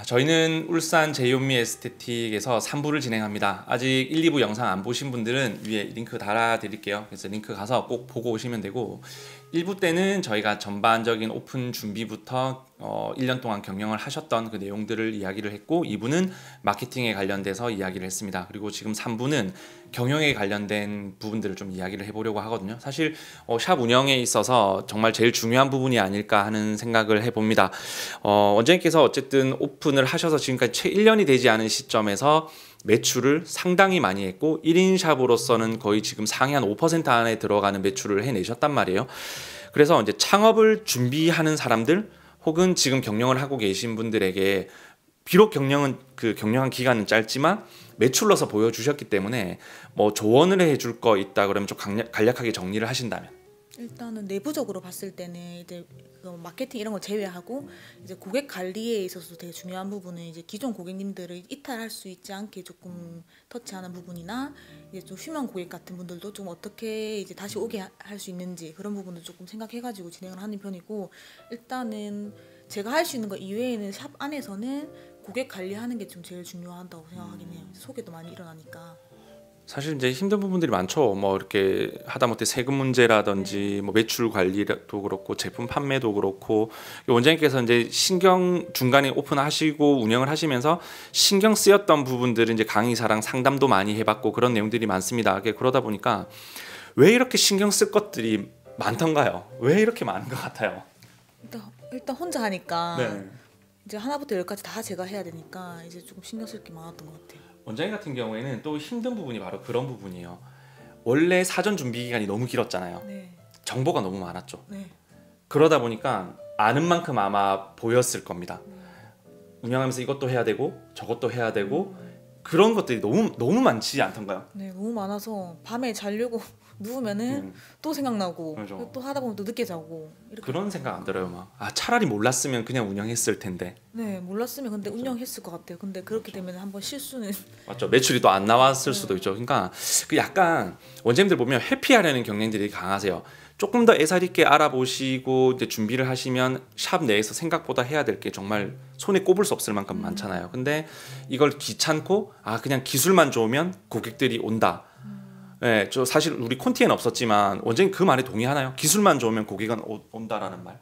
저희는 울산 제이온미 에스테틱에서 3부를 진행합니다. 아직 1, 2부 영상 안 보신 분들은 위에 링크 달아드릴게요. 그래서 링크 가서 꼭 보고 오시면 되고, 1부 때는 저희가 전반적인 오픈 준비부터 1년 동안 경영을 하셨던 그 내용들을 이야기를 했고, 2부는 마케팅에 관련돼서 이야기를 했습니다. 그리고 지금 3부는 경영에 관련된 부분들을 좀 이야기를 해보려고 하거든요. 사실 샵 운영에 있어서 정말 제일 중요한 부분이 아닐까 하는 생각을 해봅니다. 원장님께서 어쨌든 오픈을 하셔서 지금까지 채 1년이 되지 않은 시점에서 매출을 상당히 많이 했고 1인 샵으로서는 거의 지금 상위 한 5% 안에 들어가는 매출을 해내셨단 말이에요. 그래서 이제 창업을 준비하는 사람들 혹은 지금 경영을 하고 계신 분들에게 비록 경영한 기간은 짧지만 매출로서 보여주셨기 때문에 뭐 조언을 해줄 거 있다 그러면 좀 간략하게 정리를 하신다면. 일단은 내부적으로 봤을 때는 이제 그 마케팅 이런 걸 제외하고 이제 고객 관리에 있어서 되게 중요한 부분은 이제 기존 고객님들을 이탈할 수 있지 않게 조금 터치하는 부분이나 이제 좀 휴면 고객 같은 분들도 좀 어떻게 이제 다시 오게 할 수 있는지 그런 부분도 조금 생각해가지고 진행을 하는 편이고, 일단은 제가 할 수 있는 거 이외에는 샵 안에서는 고객 관리하는 게 좀 제일 중요하다고 생각하긴 해요. 소개도 많이 일어나니까. 사실 이제 힘든 부분들이 많죠. 뭐 이렇게 하다못해 세금 문제라든지 뭐 매출 관리도 그렇고 제품 판매도 그렇고, 원장님께서 이제 신경 중간에 오픈하시고 운영을 하시면서 신경 쓰였던 부분들은 이제 강의사랑 상담도 많이 해봤고 그런 내용들이 많습니다. 그러다 보니까 왜 이렇게 신경 쓸 것들이 많던가요? 왜 이렇게 많은 것 같아요? 일단 혼자 하니까 네. 이제 하나부터 열까지 다 제가 해야 되니까 이제 조금 신경 쓸 게 많았던 것 같아요. 원장님 같은 경우에는 또 힘든 부분이 바로 그런 부분이에요. 원래 사전 준비 기간이 너무 길었잖아요. 네. 정보가 너무 많았죠. 네. 그러다 보니까 아는 만큼 아마 보였을 겁니다. 운영하면서 이것도 해야 되고 저것도 해야 되고 그런 것들이 너무 많지 않던가요? 네, 너무 많아서 밤에 자려고 누우면은 또 생각나고 맞아. 또 하다 보면 또 늦게 자고 이렇게. 그런 생각 안 들어요. 막 차라리 몰랐으면 그냥 운영했을 텐데. 네, 몰랐으면 근데 운영했을 것 같아요. 근데 그렇게 되면 한번 실수는. 맞죠. 매출이 또 안 나왔을 수도 있죠. 그러니까 그 약간 원장님들 보면 회피하려는 경향들이 강하세요. 조금 더 애살 있게 알아보시고 이제 준비를 하시면 샵 내에서 생각보다 해야 될 게 정말 손에 꼽을 수 없을 만큼 많잖아요. 근데 이걸 귀찮고 그냥 기술만 좋으면 고객들이 온다. 네, 저 사실 우리 콘티엔 없었지만 원장님 그 말에 동의하나요? 기술만 좋으면 고객은 온다라는 말.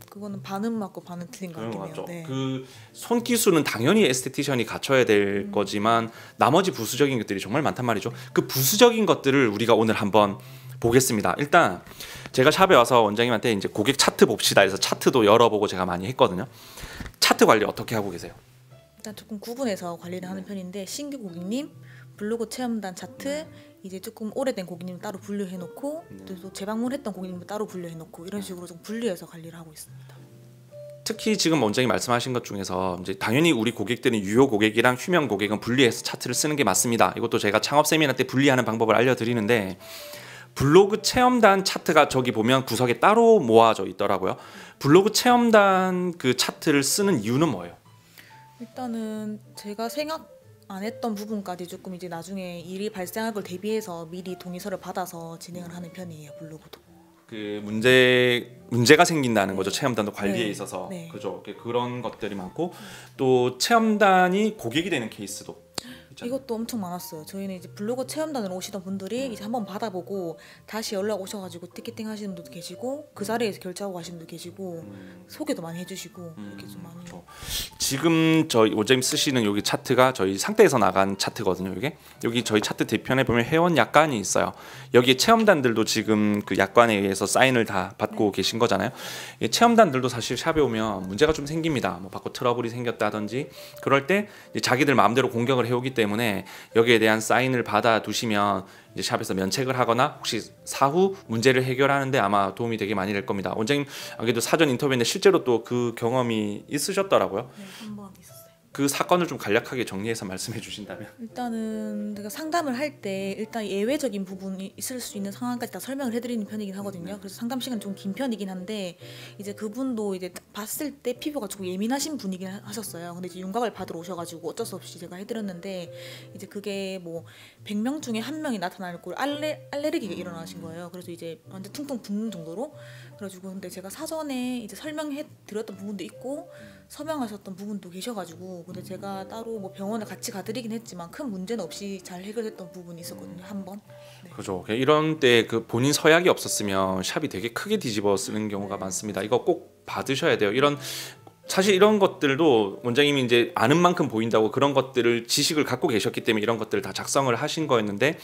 그거는 반은 맞고 반은 틀린 것 그런 거 같긴 해요. 같죠. 네. 그 손기술은 당연히 에스테티션이 갖춰야 될 거지만 나머지 부수적인 것들이 정말 많단 말이죠. 그 부수적인 것들을 우리가 오늘 한번 보겠습니다. 일단 제가 샵에 와서 원장님한테 이제 고객 차트 봅시다 해서 차트도 열어보고 제가 많이 했거든요. 차트 관리 어떻게 하고 계세요? 일단 조금 구분해서 관리를 하는 편인데, 신규 고객님, 블로그 체험단 차트, 이제 조금 오래된 고객님 따로 분류해놓고 또 재방문했던 고객님 따로 분류해놓고 이런 식으로 좀 분류해서 관리를 하고 있습니다. 특히 지금 원장님 말씀하신 것 중에서 이제 당연히 우리 고객들은 유효 고객이랑 휴면 고객은 분리해서 차트를 쓰는 게 맞습니다. 이것도 제가 창업 세미나 때 분리하는 방법을 알려드리는데, 블로그 체험단 차트가 저기 보면 구석에 따로 모아져 있더라고요. 블로그 체험단 그 차트를 쓰는 이유는 뭐예요? 일단은 제가 생각 안 했던 부분까지 조금 이제 나중에 일이 발생할 걸 대비해서 미리 동의서를 받아서 진행을 하는 편이에요. 블로그도. 그 문제가 생긴다는 거죠. 체험단도 관리에 네. 있어서. 네. 그죠. 그런 것들이 많고 또 체험단이 고객이 되는 케이스도 있잖아요. 이것도 엄청 많았어요. 저희는 이제 블로그 체험단으로 오시던 분들이 이제 한번 받아보고 다시 연락 오셔가지고 티켓팅 하시는 분도 계시고 그 자리에서 결제하고 가시는 분도 계시고 소개도 많이 해주시고 이렇게 좀 많이. 그렇죠. 지금 저희 원장님 쓰시는 여기 차트가 저희 상태에서 나간 차트거든요. 이게 여기 저희 차트 뒤편에 보면 회원 약관이 있어요. 여기에 체험단들도 지금 그 약관에 의해서 사인을 다 받고 계신 거잖아요. 이 체험단들도 사실 샵에 오면 문제가 좀 생깁니다. 뭐 받고 트러블이 생겼다든지 그럴 때 이제 자기들 마음대로 공격을 해오기 때문에 여기에 대한 사인을 받아 두시면 이제 샵에서 면책을 하거나 혹시 사후 문제를 해결하는데 아마 도움이 되게 많이 될 겁니다. 원장님 그래도 사전 인터뷰인데 실제로 또 그 경험이 있으셨더라고요. 네, 한번 있었어요. 그 사건을 좀 간략하게 정리해서 말씀해 주신다면. 일단은 제가 상담을 할 때 일단 예외적인 부분이 있을 수 있는 상황까지 다 설명을 해드리는 편이긴 하거든요. 그래서 상담 시간 좀 긴 편이긴 한데 이제 그분도 이제 봤을 때 피부가 조금 예민하신 분이긴 하셨어요. 근데 이제 윤곽을 받으러 오셔가지고 어쩔 수 없이 제가 해드렸는데 이제 그게 뭐 100명 중에 1명이 나타날 걸 알레르기가 일어나신 거예요. 그래서 이제 완전 퉁퉁 붓는 정도로 그래가지고 근데 제가 사전에 이제 설명해 드렸던 부분도 있고 서명하셨던 부분도 계셔가지고 근데 제가 따로 뭐 병원을 같이 가드리긴 했지만 큰 문제는 없이 잘 해결됐던 부분이 있었거든요 한 번. 네. 그죠. 이런 때 그 본인 서약이 없었으면 샵이 되게 크게 뒤집어 쓰는 경우가 많습니다. 이거 꼭 받으셔야 돼요. 사실 이런 것들도 원장님이 이제 아는 만큼 보인다고 그런 것들을 지식을 갖고 계셨기 때문에 이런 것들을 다 작성을 하신 거였는데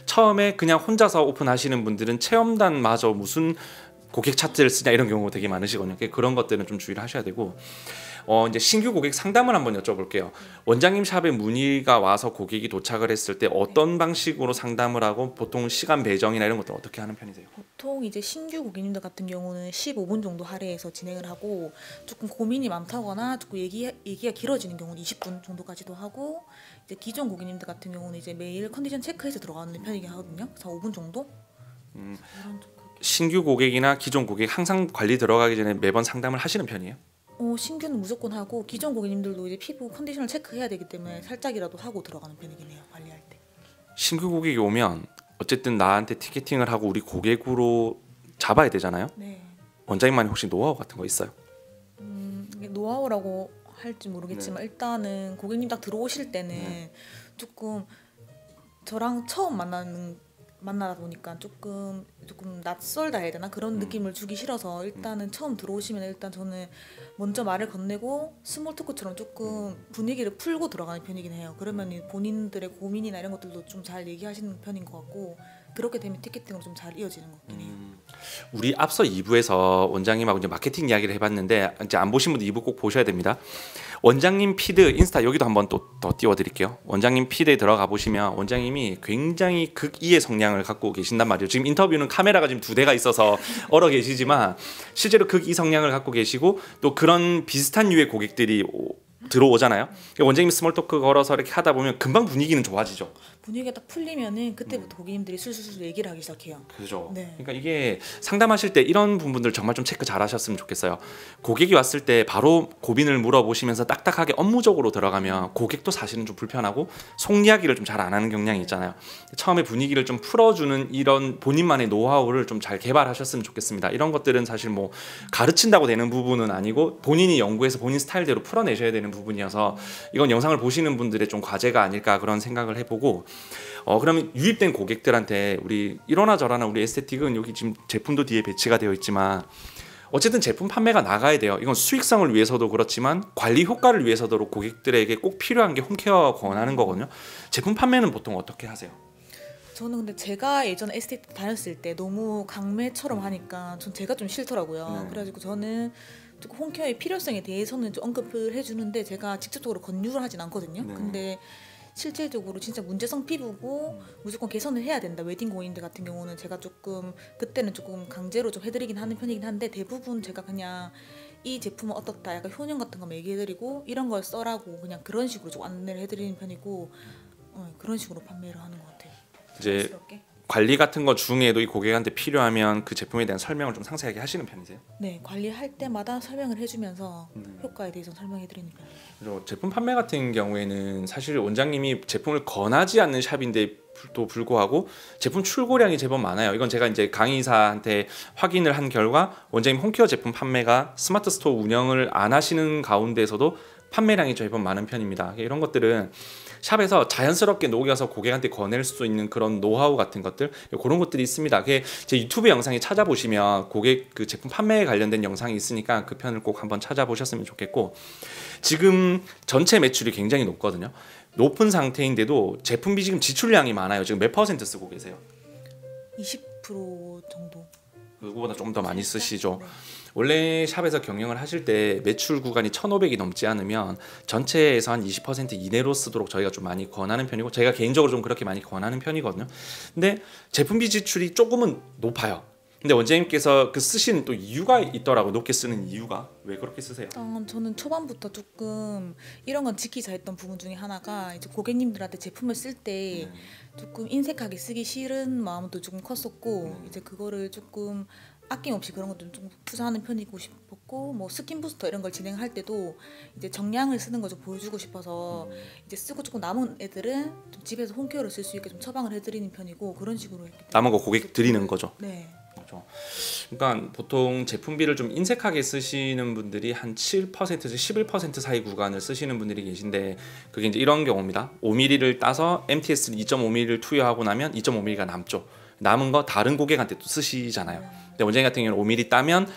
처음에 그냥 혼자서 오픈하시는 분들은 체험단마저 무슨 고객 차트를 쓰냐 이런 경우가 되게 많으시거든요. 그런 것들은 좀 주의를 하셔야 되고 이제 신규 고객 상담을 한번 여쭤볼게요. 원장님 샵에 문의가 와서 고객이 도착을 했을 때 어떤 방식으로 상담을 하고 보통 시간 배정이나 이런 것들 어떻게 하는 편이세요? 보통 이제 신규 고객님들 같은 경우는 15분 정도 할애해서 진행을 하고 조금 고민이 많다거나 조금 얘기가 길어지는 경우는 20분 정도까지도 하고 이제 기존 고객님들 같은 경우는 이제 매일 컨디션 체크해서 들어가는 편이긴 하거든요. 그래서 5분 정도. 신규 고객이나 기존 고객 항상 관리 들어가기 전에 매번 상담을 하시는 편이에요? 신규는 무조건 하고 기존 고객님들도 이제 피부 컨디션을 체크해야 되기 때문에 살짝이라도 하고 들어가는 편이긴 해요. 관리할 때. 신규 고객이 오면 어쨌든 나한테 티켓팅을 하고 우리 고객으로 잡아야 되잖아요. 네. 원장님만의 혹시 노하우 같은 거 있어요? 이게 노하우라고 할지 모르겠지만 일단은 고객님 딱 들어오실 때는 조금 저랑 처음 만나다 보니까 조금 낯설다 해야 되나 그런 느낌을 주기 싫어서 일단은 처음 들어오시면 일단 저는 먼저 말을 건네고 스몰 토크처럼 조금 분위기를 풀고 들어가는 편이긴 해요. 그러면 본인들의 고민이나 이런 것들도 좀 잘 얘기하시는 편인 것 같고 그렇게 되면 티켓팅으로 좀 잘 이어지는 것 같긴 해요. 우리 앞서 2부에서 원장님하고 이제 마케팅 이야기를 해봤는데 이제 안 보신 분들 2부 꼭 보셔야 됩니다. 원장님 피드 인스타 여기도 한번 또 더 띄워드릴게요. 원장님 피드에 들어가 보시면 원장님이 굉장히 극이의 성량을 갖고 계신단 말이에요. 지금 인터뷰는 카메라가 지금 2대가 있어서 얼어 계시지만 실제로 극이 성량을 갖고 계시고 또 그런 비슷한 류의 고객들이 들어오잖아요. 원장님 스몰 토크 걸어서 이렇게 하다 보면 금방 분위기는 좋아지죠. 분위기가 딱 풀리면은 그때부터 고객님들이 술술술 얘기를 하기 시작해요. 그죠. 네. 그러니까 이게 상담하실 때 이런 부분들 정말 좀 체크 잘 하셨으면 좋겠어요. 고객이 왔을 때 바로 고민을 물어보시면서 딱딱하게 업무적으로 들어가면 고객도 사실은 좀 불편하고 속 이야기를 좀 잘 안 하는 경향이 있잖아요. 처음에 분위기를 좀 풀어주는 이런 본인만의 노하우를 좀 잘 개발하셨으면 좋겠습니다. 이런 것들은 사실 뭐 가르친다고 되는 부분은 아니고 본인이 연구해서 본인 스타일대로 풀어내셔야 되는 부분이어서 이건 영상을 보시는 분들의 좀 과제가 아닐까 그런 생각을 해보고 그러면 유입된 고객들한테 우리 이러나 저러나 우리 에스테틱은 여기 지금 제품도 뒤에 배치가 되어 있지만 어쨌든 제품 판매가 나가야 돼요. 이건 수익성을 위해서도 그렇지만 관리 효과를 위해서도 고객들에게 꼭 필요한 게 홈케어 권하는 거거든요. 제품 판매는 보통 어떻게 하세요? 저는 근데 제가 예전에 에스테틱 다녔을 때 너무 강매처럼 하니까 전 제가 좀 싫더라고요. 네. 그래가지고 저는 조금 홈케어의 필요성에 대해서는 좀 언급을 해주는데 제가 직접적으로 권유를 하진 않거든요. 네. 근데 실질적으로 진짜 문제성 피부고 무조건 개선을 해야 된다. 웨딩 고객님들 같은 경우는 제가 조금 그때는 조금 강제로 좀 해드리긴 하는 편이긴 한데 대부분 제가 그냥 이 제품은 어떻다 약간 효능 같은 거 얘기해드리고 이런 걸 써라고 그냥 그런 식으로 좀 안내를 해드리는 편이고 그런 식으로 판매를 하는 것 같아요. 이제 자연스럽게. 관리 같은 거 중에도 이 고객한테 필요하면 그 제품에 대한 설명을 좀 상세하게 하시는 편이세요? 네, 관리할 때마다 설명을 해주면서 효과에 대해서 설명해드리는 편이에요. 그리고 제품 판매 같은 경우에는 사실 원장님이 제품을 권하지 않는 샵인데도 불구하고 제품 출고량이 제법 많아요. 이건 제가 이제 강의사한테 확인을 한 결과 원장님 홈케어 제품 판매가 스마트 스토어 운영을 안 하시는 가운데서도 판매량이 제법 많은 편입니다. 이런 것들은 샵에서 자연스럽게 녹여서 고객한테 권할 수 있는 그런 노하우 같은 것들 그런 것들이 있습니다. 그게 제 유튜브 영상에 찾아보시면 고객 그 제품 판매에 관련된 영상이 있으니까 그 편을 꼭 한번 찾아보셨으면 좋겠고 지금 전체 매출이 굉장히 높거든요. 높은 상태인데도 제품비 지금 지출량이 많아요. 지금 몇 퍼센트 쓰고 계세요? 20% 정도. 그거보다 좀 더 많이 쓰시죠. 네. 원래 샵에서 경영을 하실 때 매출 구간이 1,500이 넘지 않으면 전체에서 한 20% 이내로 쓰도록 저희가 좀 많이 권하는 편이고 제가 개인적으로 좀 그렇게 많이 권하는 편이거든요. 근데 제품비 지출이 조금은 높아요. 근데 원장님께서 그 쓰시는 또 이유가 있더라고. 높게 쓰는 이유가 왜 그렇게 쓰세요? 저는 초반부터 조금 이런 건 지키자 했던 부분 중에 하나가 이제 고객님들한테 제품을 쓸 때 조금 인색하게 쓰기 싫은 마음도 조금 컸었고 이제 그거를 조금 아낌없이 그런 것도 좀 투자하는 편이고 싶었고 뭐 스킨 부스터 이런 걸 진행할 때도 이제 정량을 쓰는 거 좀 보여주고 싶어서 이제 쓰고 조금 남은 애들은 좀 집에서 홈케어를 쓸 수 있게 좀 처방을 해드리는 편이고 그런 식으로 했기 때문에 남은 거 고객 드리는 거죠. 네. 그렇죠. 그러니까 보통 제품비를 좀 인색하게 쓰시는 분들이 한 7%에서 11% 사이 구간을 쓰시는 분들이 계신데 그게 이제 이런 경우입니다. 5mm를 따서 MTS 2.5mm를 투여하고 나면 2.5mm가 남죠. 남은 거 다른 고객한테 또 쓰시잖아요. 근데 원장님 같은 경우는 5mm 따면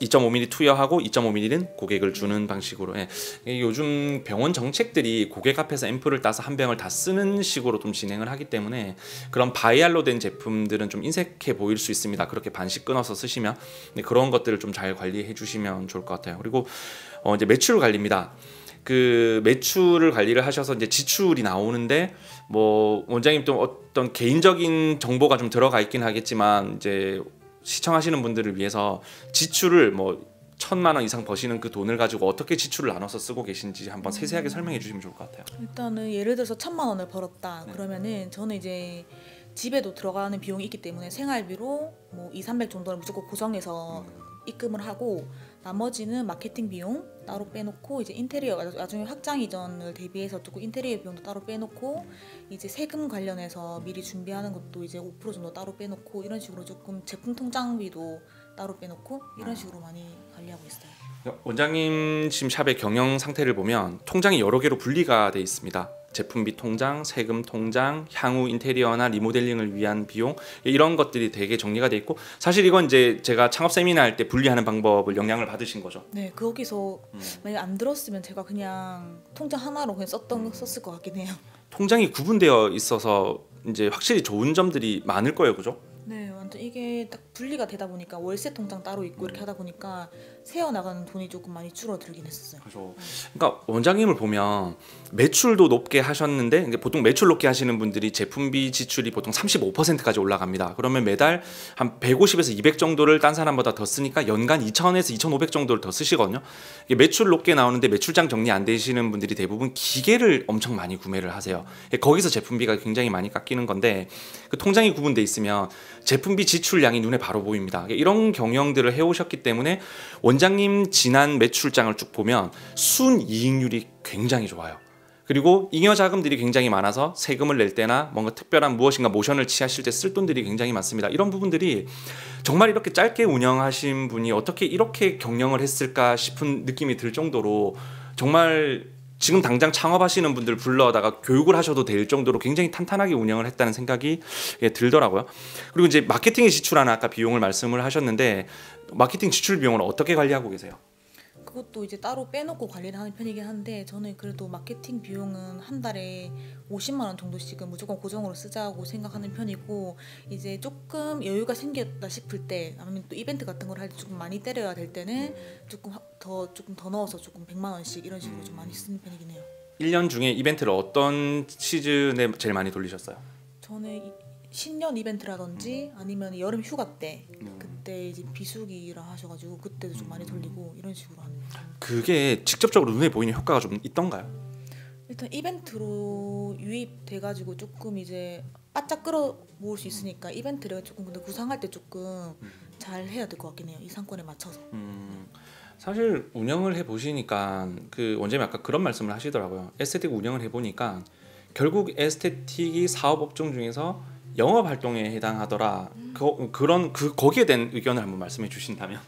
2.5mm 투여하고 2.5mm는 고객을 주는 방식으로 이게 요즘 병원 정책들이 고객 앞에서 앰플을 따서 한 병을 다 쓰는 식으로 좀 진행을 하기 때문에 그런 바이알로 된 제품들은 좀 인색해 보일 수 있습니다. 그렇게 반씩 끊어서 쓰시면 그런 것들을 좀 잘 관리해 주시면 좋을 것 같아요. 그리고 이제 매출 관리입니다. 그 매출을 관리를 하셔서 이제 지출이 나오는데 뭐 원장님 또 어떤 개인적인 정보가 좀 들어가 있긴 하겠지만 이제 시청하시는 분들을 위해서 지출을 뭐 1,000만 원 이상 버시는 그 돈을 가지고 어떻게 지출을 나눠서 쓰고 계신지 한번 세세하게 설명해 주시면 좋을 것 같아요. 일단은 예를 들어서 1,000만 원을 벌었다. 그러면은 저는 이제 집에도 들어가는 비용이 있기 때문에 생활비로 뭐 2, 300 정도를 무조건 고정해서 입금을 하고 나머지는 마케팅 비용 따로 빼놓고 이제 인테리어 나중에 확장 이전을 대비해서 조금 인테리어 비용도 따로 빼놓고 이제 세금 관련해서 미리 준비하는 것도 이제 5% 정도 따로 빼놓고 이런 식으로 조금 제품 통장비도 따로 빼놓고 이런 식으로 많이 관리하고 있어요. 원장님 지금 샵의 경영 상태를 보면 통장이 여러 개로 분리가 돼 있습니다. 제품비 통장, 세금 통장, 향후 인테리어나 리모델링을 위한 비용 이런 것들이 되게 정리가 돼 있고 사실 이건 이제 제가 창업 세미나 할 때 분리하는 방법을 영향을 받으신 거죠. 네, 거기서 만약 안 들었으면 제가 그냥 통장 하나로 그냥 썼을 것 같긴 해요. 통장이 구분되어 있어서 이제 확실히 좋은 점들이 많을 거예요, 그죠? 네, 완전 이게 딱 분리가 되다 보니까 월세 통장 따로 있고 이렇게 하다 보니까 세어 나가는 돈이 조금 많이 줄어들긴 했었어요. 그렇죠. 그러니까 원장님을 보면 매출도 높게 하셨는데 보통 매출 높게 하시는 분들이 제품비 지출이 보통 35%까지 올라갑니다. 그러면 매달 한 150에서 200 정도를 딴 사람보다 더 쓰니까 연간 2,000에서 2,500 정도를 더 쓰시거든요. 이게 매출 높게 나오는데 매출장 정리 안 되시는 분들이 대부분 기계를 엄청 많이 구매를 하세요. 거기서 제품비가 굉장히 많이 깎이는 건데 그 통장이 구분돼 있으면 제품비 지출량이 눈에 바로 보입니다. 이런 경영들을 해오셨기 때문에 원장님 지난 매출장을 쭉 보면 순이익률이 굉장히 좋아요. 그리고 잉여 자금들이 굉장히 많아서 세금을 낼 때나 뭔가 특별한 무엇인가 모션을 취하실 때 쓸 돈들이 굉장히 많습니다. 이런 부분들이 정말 이렇게 짧게 운영하신 분이 어떻게 이렇게 경영을 했을까 싶은 느낌이 들 정도로 정말 지금 당장 창업하시는 분들 불러다가 교육을 하셔도 될 정도로 굉장히 탄탄하게 운영을 했다는 생각이 들더라고요. 그리고 이제 마케팅에 지출하는 아까 비용을 말씀을 하셨는데 마케팅 지출 비용을 어떻게 관리하고 계세요? 그것도 이제 따로 빼놓고 관리를 하는 편이긴 한데 저는 그래도 마케팅 비용은 한 달에 50만 원 정도씩은 무조건 고정으로 쓰자고 생각하는 편이고 이제 조금 여유가 생겼다 싶을 때 아니면 또 이벤트 같은 걸 할 때 조금 많이 때려야 될 때는 조금 더 넣어서 조금 100만 원씩 이런 식으로 좀 많이 쓰는 편이긴 해요. 1년 중에 이벤트를 어떤 시즌에 제일 많이 돌리셨어요? 저는 신년 이벤트라든지 아니면 여름 휴가 때 그때 이제 비수기라 하셔가지고 그때도 좀 많이 돌리고 이런 식으로 하는 거예요. 그게 직접적으로 눈에 보이는 효과가 좀 있던가요? 일단 이벤트로 유입돼가지고 조금 이제 바짝 끌어모을 수 있으니까 이벤트를 조금 근데 구상할 때 조금 잘 해야 될 것 같긴 해요. 이 상권에 맞춰서. 사실 운영을 해보시니까 그 원장님이 아까 그런 말씀을 하시더라고요. 에스테틱 운영을 해보니까 결국 에스테틱이 사업 업종 중에서 영업 활동에 해당하더라. 거기에 대한 의견을 한번 말씀해 주신다면.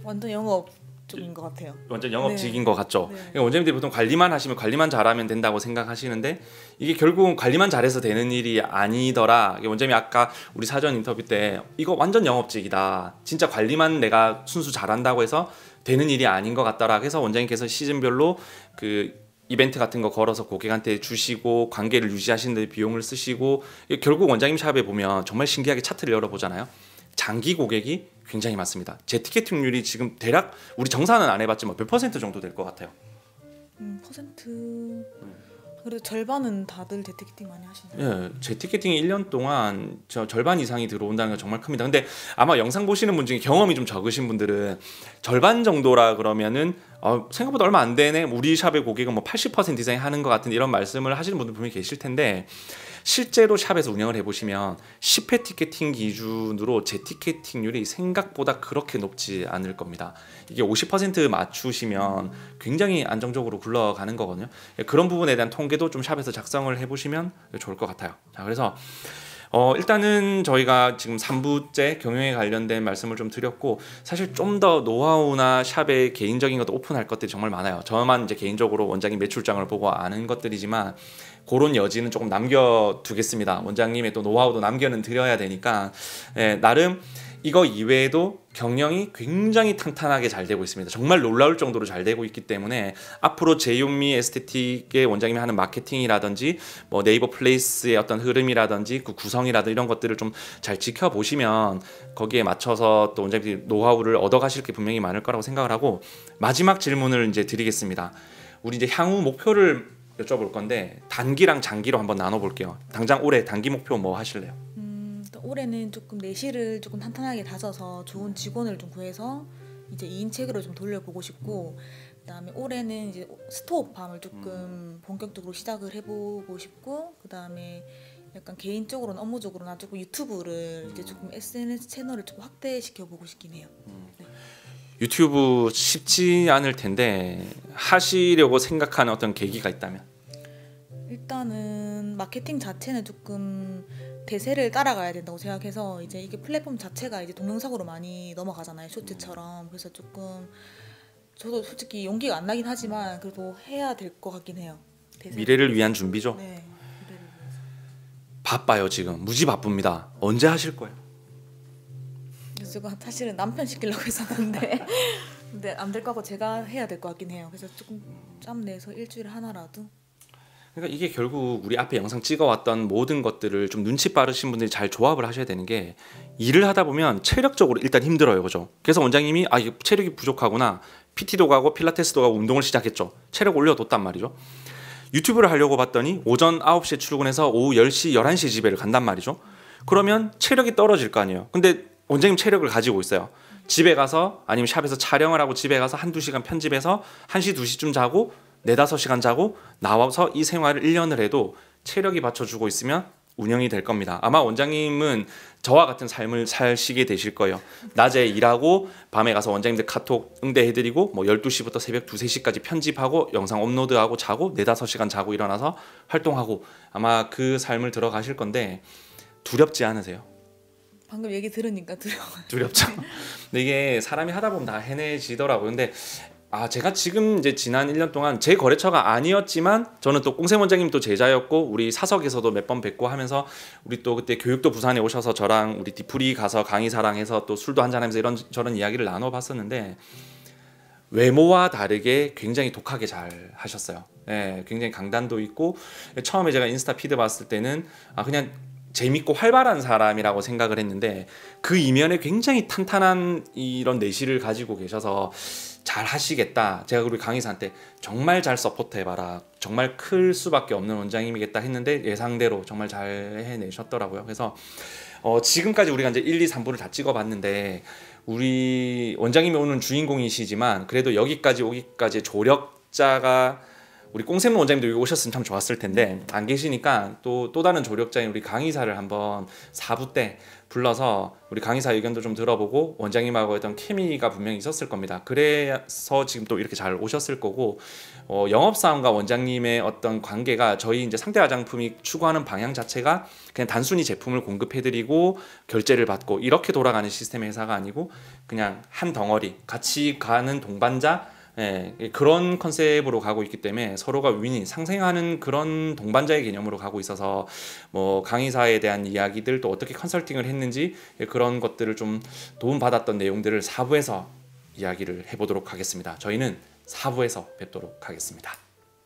완전 영업 쪽인 것 같아요. 완전 영업직인 네. 것 같죠. 네. 그러니까 원장님들이 보통 관리만 하시면 관리만 잘하면 된다고 생각하시는데 이게 결국은 관리만 잘해서 되는 일이 아니더라. 원장님이 아까 우리 사전 인터뷰 때 이거 완전 영업직이다. 진짜 관리만 내가 순수 잘한다고 해서 되는 일이 아닌 것 같더라. 그래서 원장님께서 시즌별로 그 이벤트 같은 거 걸어서 고객한테 주시고 관계를 유지하시는 데 비용을 쓰시고 결국 원장님 샵에 보면 정말 신기하게 차트를 열어보잖아요. 장기 고객이 굉장히 많습니다. 제 티켓팅률이 지금 대략 우리 정산은 안 해봤지만 몇 퍼센트 정도 될 것 같아요? 퍼센트 그래도 절반은 다들 재티켓팅 많이 하시네요. 예, 제 티켓팅이 1년 동안 절반 이상이 들어온다는 건 정말 큽니다. 근데 아마 영상 보시는 분 중에 경험이 좀 적으신 분들은 절반 정도라 그러면은 생각보다 얼마 안 되네. 우리 샵의 고객은 뭐 80% 이상이 하는 것 같은 이런 말씀을 하시는 분들 분명히 계실 텐데 실제로 샵에서 운영을 해보시면 10회 티켓팅 기준으로 제 티켓팅률이 생각보다 그렇게 높지 않을 겁니다. 이게 50% 맞추시면 굉장히 안정적으로 굴러가는 거거든요. 그런 부분에 대한 통계도 좀 샵에서 작성을 해보시면 좋을 것 같아요. 자, 그래서 일단은 저희가 지금 3부째 경영에 관련된 말씀을 좀 드렸고 사실 좀 더 노하우나 샵의 개인적인 것도 오픈할 것들이 정말 많아요. 저만 이제 개인적으로 원장님 매출장을 보고 아는 것들이지만 그런 여지는 조금 남겨두겠습니다. 원장님의 또 노하우도 남겨는 드려야 되니까 나름 이거 이외에도 경영이 굉장히 탄탄하게 잘 되고 있습니다. 정말 놀라울 정도로 잘 되고 있기 때문에 앞으로 제이온미 에스테틱의 원장님이 하는 마케팅이라든지 뭐 네이버 플레이스의 어떤 흐름이라든지 그 구성이라든지 이런 것들을 좀 잘 지켜보시면 거기에 맞춰서 또 원장님들이 노하우를 얻어가실 게 분명히 많을 거라고 생각을 하고 마지막 질문을 이제 드리겠습니다. 우리 이제 향후 목표를 여쭤볼 건데 단기랑 장기로 한번 나눠볼게요. 당장 올해 단기 목표 뭐 하실래요? 올해는 조금 내실을 조금 탄탄하게 다져서 좋은 직원을 좀 구해서 이제 2인책으로 좀 돌려보고 싶고, 그다음에 올해는 이제 스토어팜을 조금 본격적으로 시작을 해보고 싶고, 그다음에 약간 개인적으로는 업무적으로나 조금 유튜브를 이제 조금 SNS 채널을 조금 확대시켜 보고 싶긴 해요. 네. 유튜브 쉽지 않을 텐데 하시려고 생각하는 어떤 계기가 있다면? 일단은 마케팅 자체는 조금 대세를 따라가야 된다고 생각해서 이제 이게 플랫폼 자체가 이제 동영상으로 많이 넘어가잖아요, 쇼츠처럼. 그래서 조금 저도 솔직히 용기가 안 나긴 하지만 그래도 해야 될 것 같긴 해요. 미래를 위한 준비죠? 네, 미래를 위해서. 바빠요 지금. 무지 바쁩니다. 언제 하실 거예요? 그래서 제가 사실은 남편 시키려고 했었는데 근데 안 될 거고 제가 해야 될 것 같긴 해요. 그래서 조금 짬 내서 일주일에 하나라도. 그러니까 이게 결국 우리 앞에 영상 찍어왔던 모든 것들을 좀 눈치 빠르신 분들이 잘 조합을 하셔야 되는 게 일을 하다 보면 체력적으로 일단 힘들어요, 그죠? 그래서 원장님이 이게 체력이 부족하구나, PT도 가고 필라테스도 가고 운동을 시작했죠. 체력 올려뒀단 말이죠. 유튜브를 하려고 봤더니 오전 9시에 출근해서 오후 10시, 11시 집에를 간단 말이죠. 그러면 체력이 떨어질 거 아니에요. 근데 원장님 체력을 가지고 있어요. 집에 가서 아니면 샵에서 촬영을 하고 집에 가서 한두 시간 편집해서 1시, 2시쯤 자고 4-5시간 자고 나와서 이 생활을 1년을 해도 체력이 받쳐주고 있으면 운영이 될 겁니다. 아마 원장님은 저와 같은 삶을 사시게 되실 거예요. 낮에 일하고 밤에 가서 원장님들 카톡 응대해드리고 뭐 12시부터 새벽 2-3시까지 편집하고 영상 업로드하고 자고 4-5시간 자고 일어나서 활동하고 아마 그 삶을 들어가실 건데 두렵지 않으세요? 방금 얘기 들으니까 두렵죠. 근데 이게 사람이 하다 보면 다 해내지더라고요. 근데 제가 지금 이제 지난 1년 동안 제 거래처가 아니었지만 저는 또 꽁생 원장님 또 제자였고 우리 사석에서도 몇 번 뵙고 하면서 우리 또 그때 교육도 부산에 오셔서 저랑 우리 디프리 가서 강의사랑해서 또 술도 한잔하면서 이런 저런 이야기를 나눠봤었는데 외모와 다르게 굉장히 독하게 잘 하셨어요. 네, 굉장히 강단도 있고 처음에 제가 인스타 피드 봤을 때는 그냥 재밌고 활발한 사람이라고 생각을 했는데 그 이면에 굉장히 탄탄한 이런 내실을 가지고 계셔서 잘 하시겠다. 제가 우리 강의사한테 정말 잘 서포트해봐라. 정말 클 수밖에 없는 원장님이겠다 했는데 예상대로 정말 잘 해내셨더라고요. 그래서 지금까지 우리가 이제 1, 2, 3부를 다 찍어봤는데 우리 원장님이 오는 주인공이시지만 그래도 여기까지 오기까지 조력자가 우리 꽁샘 원장님도 여기 오셨으면 참 좋았을 텐데 안 계시니까 또 다른 조력자인 우리 강의사를 한번 4부 때 불러서 우리 강의사 의견도 좀 들어보고 원장님하고 했던 케미가 분명히 있었을 겁니다. 그래서 지금 또 이렇게 잘 오셨을 거고 영업사원과 원장님의 어떤 관계가 저희 이제 상대 화장품이 추구하는 방향 자체가 그냥 단순히 제품을 공급해드리고 결제를 받고 이렇게 돌아가는 시스템의 회사가 아니고 그냥 한 덩어리 같이 가는 동반자 그런 컨셉으로 가고 있기 때문에 서로가 윈이 상생하는 그런 동반자의 개념으로 가고 있어서 뭐 강의사에 대한 이야기들 또 어떻게 컨설팅을 했는지 그런 것들을 좀 도움받았던 내용들을 4부에서 이야기를 해보도록 하겠습니다. 저희는 4부에서 뵙도록 하겠습니다.